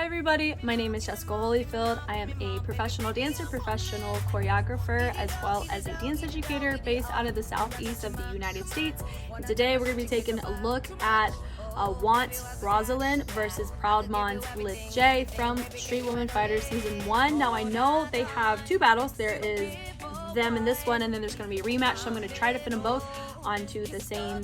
Hi everybody, my name is Jessica Holyfield. I am a professional dancer, professional choreographer, as well as a dance educator based out of the southeast of the United States. And today we're going to be taking a look at WANT's Rozalin versus PROWDMON's Lip J from Street Women Fighter Season 1. Now I know they have two battles. There is them in this one, and then there's going to be a rematch, so I'm going to try to fit them both onto the same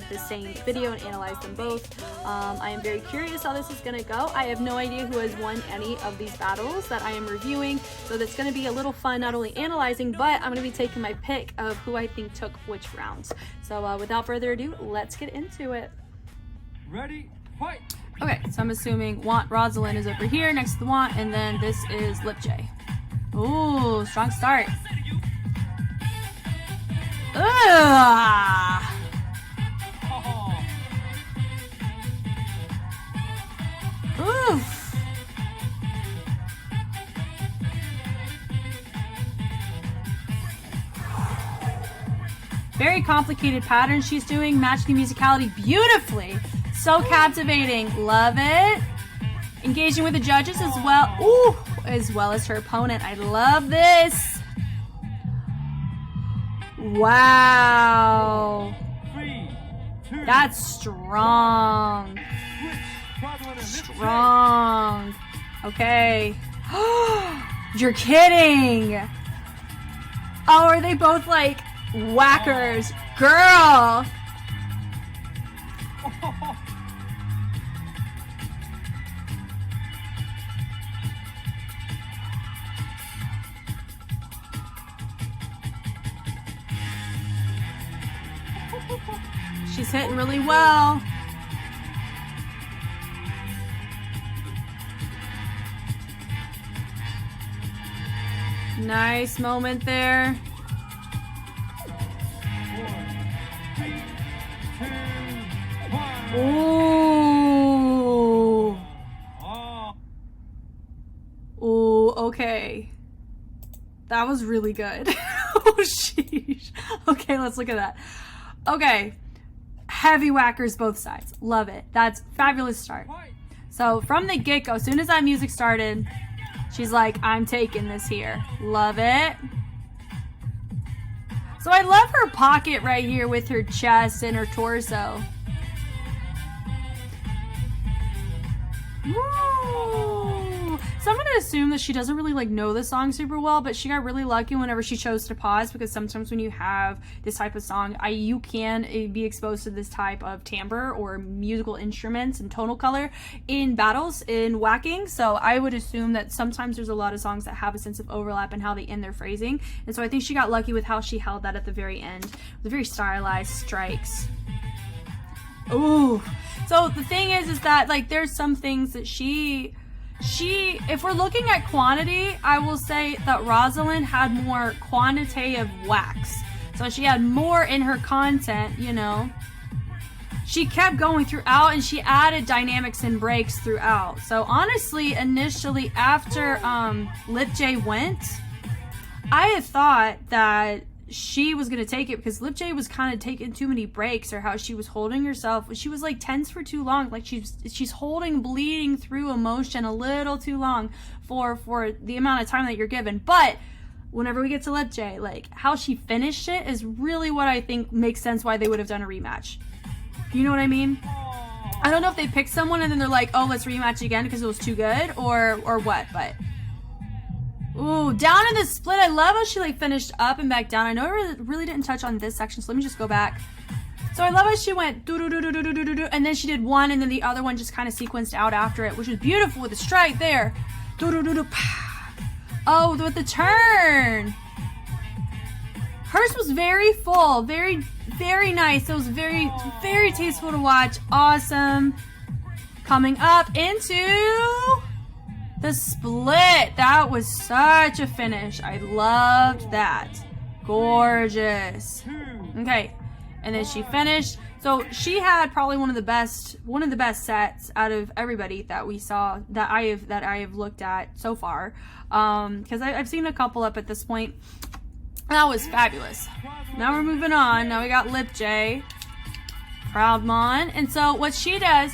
video and analyze them both. I am very curious how this is going to go. I have no idea who has won any of these battles that I am reviewing, so that's going to be a little fun, not only analyzing, but I'm going to be taking my pick of who I think took which rounds. So without further ado, let's get into it. Ready, fight! Okay, so I'm assuming Rozalin is over here next to the Want, and then this is Lip J. Ooh, strong start. Ugh. Oof. Very complicated pattern she's doing, matching the musicality beautifully. So captivating. Love it. Engaging with the judges as well. Ooh, as well as her opponent. I love this. Wow. 3, 2, That's strong. Strong. Okay. You're kidding. Oh, are they both like whackers? Girl. She's hitting really well. Nice moment there. 4, 3, 2, 1. Ooh. Oh. Ooh, okay. That was really good. Oh, sheesh. Okay, let's look at that. Okay. Heavy whackers both sides. Love it. That's fabulous start. So from the get-go, as soon as that music started, she's like, I'm taking this here. Love it. So I love her pocket right here with her chest and her torso. Woo! So I'm going to assume that she doesn't really know the song super well, but she got really lucky whenever she chose to pause, because sometimes when you have this type of song, you can be exposed to this type of timbre or musical instruments and tonal color in battles, in whacking. So I would assume that sometimes there's a lot of songs that have a sense of overlap in how they end their phrasing. And so I think she got lucky with how she held that at the very end. The very stylized strikes. Ooh. So the thing is that there's some things that she, if we're looking at quantity, I will say that Rozalin had more quantitative whacks. So she had more in her content, you know. She kept going throughout, and she added dynamics and breaks throughout. So honestly, initially after Lip J went, I had thought that she was going to take it, because Lip J was kind of taking too many breaks, or how she was holding herself. She was tense for too long. She's holding, bleeding through emotion a little too long for the amount of time that you're given. But whenever we get to Lip J, how she finished it is really what I think makes sense why they would have done a rematch. You know what I mean? I don't know if they picked someone and then they're like, oh, let's rematch again because it was too good, or what, but ooh, down in the split. I love how she finished up and back down. I know I really didn't touch on this section, so let me just go back. So I love how she went do do do do do do do do, and then she did one, and then the other one just kind of sequenced out after it, which was beautiful with the strike there. Do do do do. Oh, with the turn. Hers was very full, very nice. It was very tasteful to watch. Awesome. Coming up into the split. That was such a finish. I loved that. Gorgeous. Okay. And then she finished. So she had probably one of the best sets out of everybody that we saw, that I have looked at so far. Because I've seen a couple up at this point. That was fabulous. Now we're moving on. Now we got Lip J, PROWDMON. And so what she does,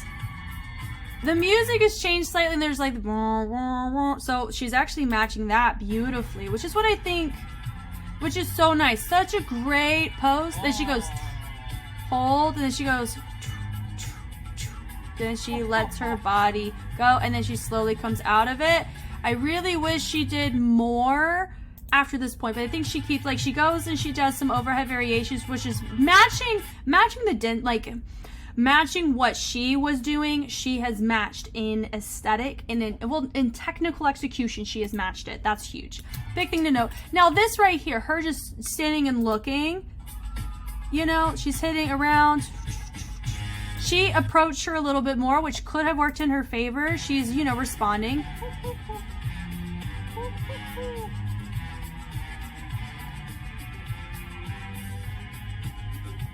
The music has changed slightly, and there's like, so she's actually matching that beautifully, which is what I think, which is so nice. Such a great pose. Then she goes, hold, and then she goes, then she lets her body go, and then she slowly comes out of it. I really wish she did more after this point, but I think she keeps, like, she goes and she does some overhead variations, which is matching the matching what she was doing. She has matched in aesthetic and in technical execution. She has matched it. That's huge. Big thing to note. Now this right here, her just standing and looking, you know, she's hitting around. She approached her a little bit more, which could have worked in her favor. She's, you know, responding.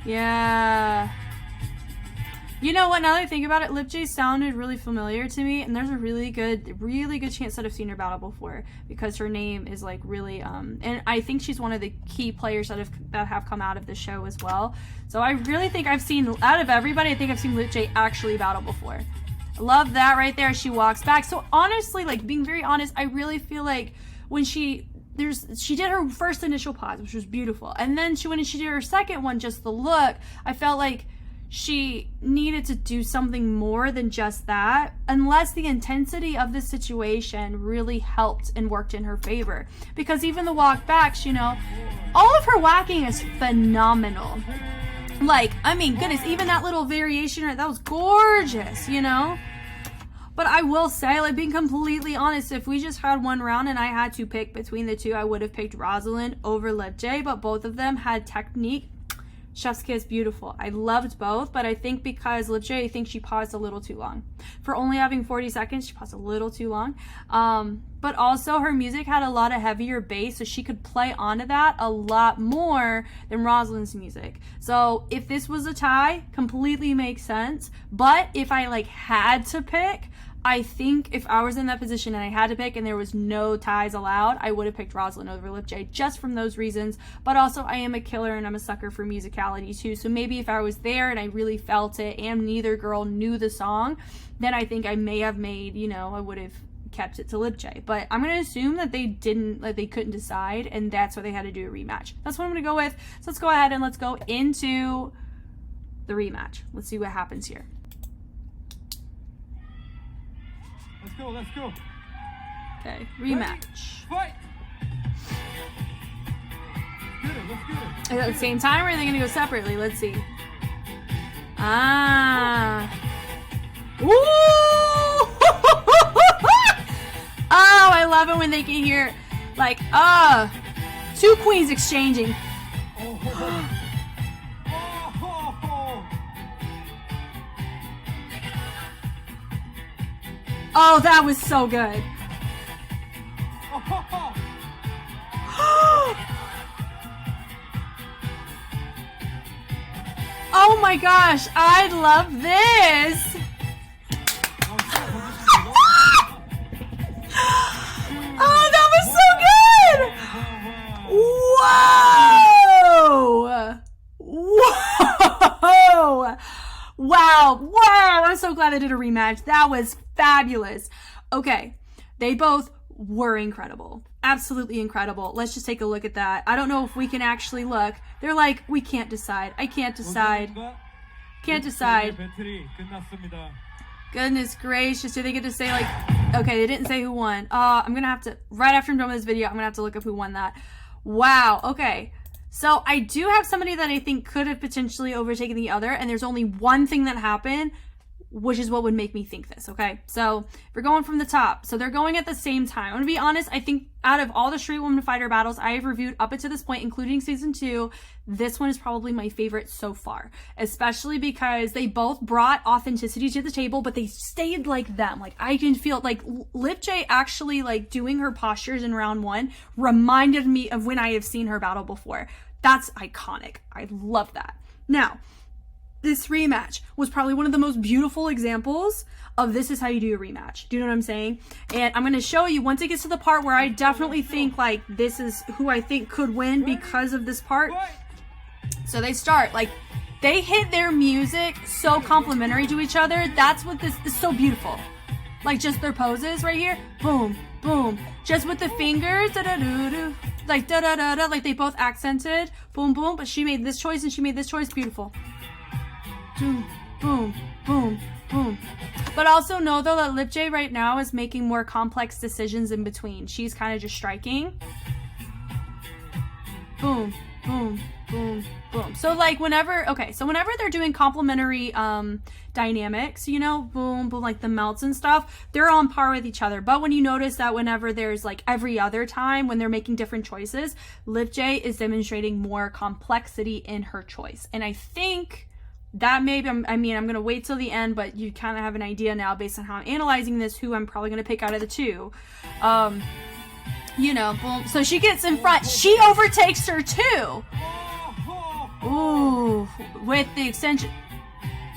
Yeah. You know what, now that I think about it, Lip J sounded really familiar to me, and there's a really good chance that I've seen her battle before, because her name is like really, and I think she's one of the key players that have come out of the show as well. So I really think I've seen, out of everybody, I think I've seen Lip J actually battle before. I love that right there. She walks back. So honestly, like, being very honest, I really feel like when she did her first initial pause, which was beautiful, and then when she did her second one, just the look, I felt like she needed to do something more than just that, unless the intensity of the situation really helped and worked in her favor. Because even the walk backs, you know, all of her whacking is phenomenal. Like, I mean, goodness, even that little variation, that was gorgeous, you know? But I will say, like, being completely honest, if we just had one round and I had to pick between the two, I would have picked Rozalin over Lip J, but both of them had technique. Chef's kiss, beautiful. I loved both, but I think because Lip J, I think she paused a little too long. For only having 40 seconds, she paused a little too long. But also her music had a lot of heavier bass, so she could play onto that a lot more than Rosalin's music. So if this was a tie, completely makes sense. But if I like had to pick, I think if I was in that position and I had to pick and there was no ties allowed, I would have picked Rozalin over Lip J, just from those reasons. But also, I am a killer and I'm a sucker for musicality too. So maybe if I was there and I really felt it and neither girl knew the song, then I think I may have made, you know, I would have kept it to Lip J. But I'm going to assume that they didn't, like, they couldn't decide, and that's why they had to do a rematch. That's what I'm going to go with. So let's go ahead and let's go into the rematch. Let's see what happens here. Let's go, let's go. Okay, rematch. Ready, fight. Get it, let's get it. At the same time, or are they gonna go separately? Let's see. Ah. Ooh! Oh, I love it when they can hear, like, two queens exchanging. Oh. Oh, that was so good. Oh my gosh, I love this. Oh, that was so good. Whoa. Whoa. Wow. Wow. I'm so glad I did a rematch. That was fabulous. Okay. They both were incredible. Absolutely incredible. Let's just take a look at that. I don't know if we can actually look. They're like, we can't decide. I can't decide. Can't decide. Goodness gracious. Do they get to say, like, okay, they didn't say who won. I'm going to have to, right after I'm done with this video, I'm going to have to look up who won that. Wow. Okay. So I do have somebody that I think could have potentially overtaken the other, and there's only one thing that happened, which is what would make me think this, okay? So we're going from the top. So they're going at the same time. I'm gonna be honest, I think out of all the Street Woman Fighter battles I have reviewed up until this point, including season 2, this one is probably my favorite so far, especially because they both brought authenticity to the table, but they stayed like them. Like, I can feel like Lip J actually, like, doing her postures in round 1 reminded me of when I have seen her battle before. That's iconic. I love that. Now, this rematch was probably one of the most beautiful examples of this is how you do a rematch. Do you know what I'm saying? And I'm going to show you once it gets to the part where I definitely think, like, this is who I think could win because of this part. So they start, like, They hit their music so complementary to each other. That's what this is so beautiful. Like just their poses right here. Boom, boom. Just with the fingers. Da-da-doo-doo. Like da-da-da-da. Like they both accented. Boom, boom. But she made this choice and she made this choice. Beautiful. Boom, boom, boom, boom. But also know though that Lip J right now is making more complex decisions in between. She's kind of just striking. Boom, boom, boom, boom. So like whenever they're doing complementary dynamics, you know, boom, boom, like the melts and stuff, they're on par with each other. But when you notice that whenever there's like every other time when they're making different choices, Lip J is demonstrating more complexity in her choice. And I think that maybe, I'm going to wait till the end, but you kind of have an idea now based on how I'm analyzing this, who I'm probably going to pick out of the two. You know, boom. So she gets in front. She overtakes her too. Ooh, with the extension.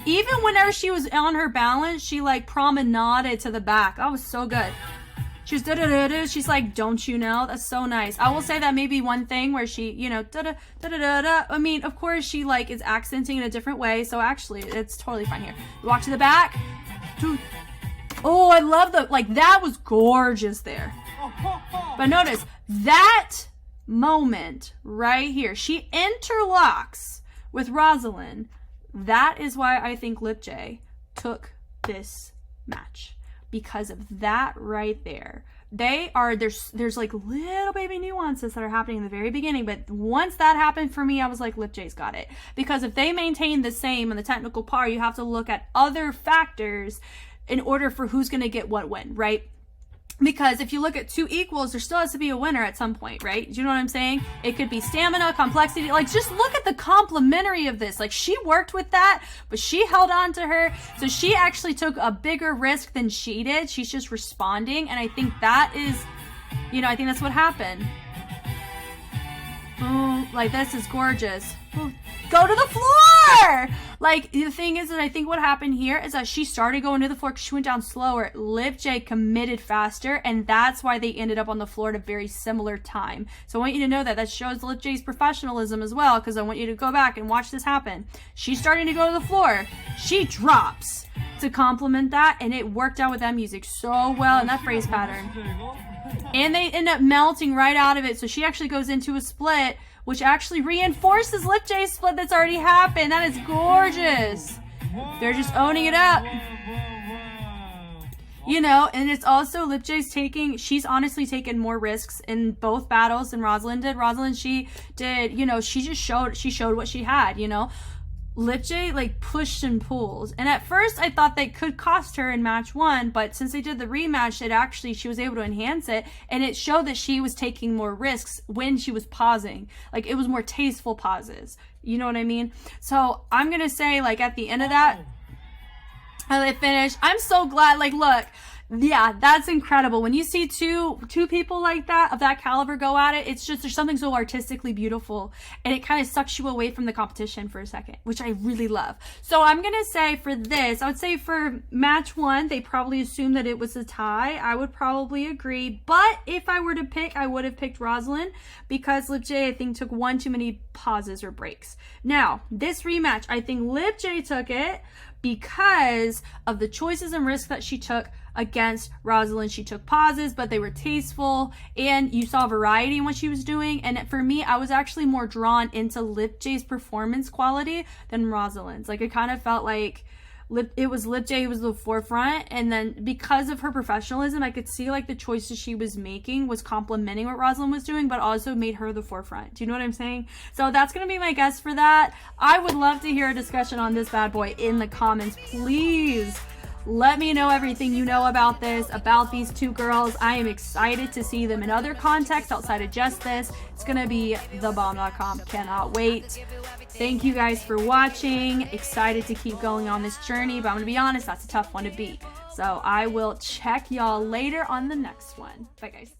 Even whenever she was on her balance, she like promenaded to the back. That was so good. She was da-da-da-da. She's like, don't you know? That's so nice. I will say that maybe one thing where she, you know, da-da-da-da-da. I mean, of course, she like is accenting in a different way. So actually, it's totally fine here. Walk to the back. Dude. Oh, I love the, like, that was gorgeous there. But notice that moment right here. She interlocks with Rozalin. That is why I think Lip J took this match. Because of that right there. There's like little baby nuances that are happening in the very beginning, but once that happened for me, I was like, Lip J's got it. Because if they maintain the same in the technical par, you have to look at other factors in order for who's going to get what win, right? Because if you look at two equals, there still has to be a winner at some point, right? Do you know what I'm saying? It could be stamina, complexity. Like, just look at the complementary of this. Like, she worked with that, but she held on to her. So she actually took a bigger risk than she did. She's just responding. And I think that is, you know, I think that's what happened. Boom. Like, this is gorgeous. Boom. Go to the floor! Like, the thing is that I think what happened here is that she started going to the floor because she went down slower. Lip J committed faster, and that's why they ended up on the floor at a very similar time. So I want you to know that. That shows Lip J's professionalism as well, because I want you to go back and watch this happen. She's starting to go to the floor. She drops to complement that, and it worked out with that music so well in that phrase pattern. And they end up melting right out of it, so she actually goes into a split, which actually reinforces Lip J's split that's already happened. That is gorgeous. They're just owning it up. You know, and it's also Lip J's she's honestly taken more risks in both battles than Rozalin did. Rozalin, she did, you know, she showed what she had, you know. Lip J like pushed and pulls, and at first I thought they could cost her in match one, but since they did the rematch, she was able to enhance it, and it showed that she was taking more risks when she was pausing. Like, it was more tasteful pauses, you know what I mean? So I'm gonna say, like, at the end of that, how they finished, I'm so glad. Like, look, yeah, that's incredible. When you see two people like that, of that caliber, go at it, it's just, there's something so artistically beautiful, and it kind of sucks you away from the competition for a second, which I really love. So I'm gonna say for this, I would say for match one, they probably assumed that it was a tie. I would probably agree, but if I were to pick, I would have picked Rozalin, because Lip J, I think, took one too many pauses or breaks. Now, this rematch, I think Lip J took it because of the choices and risks that she took against Rozalin. She took pauses, but they were tasteful, and you saw variety in what she was doing. And for me, I was actually more drawn into Lip J's performance quality than Rosalin's. Like, it kind of felt like it was Lip J who was the forefront, and then because of her professionalism, I could see like the choices she was making was complementing what Rozalin was doing, but also made her the forefront. Do you know what I'm saying? So that's gonna be my guess for that. I would love to hear a discussion on this bad boy in the comments. Please let me know everything you know about these two girls. I am excited to see them in other contexts outside of just this. It's gonna be thebomb.com. Cannot wait. Thank you guys for watching. Excited to keep going on this journey, but I'm gonna be honest, that's a tough one to beat. So I will check y'all later on the next one. Bye, guys.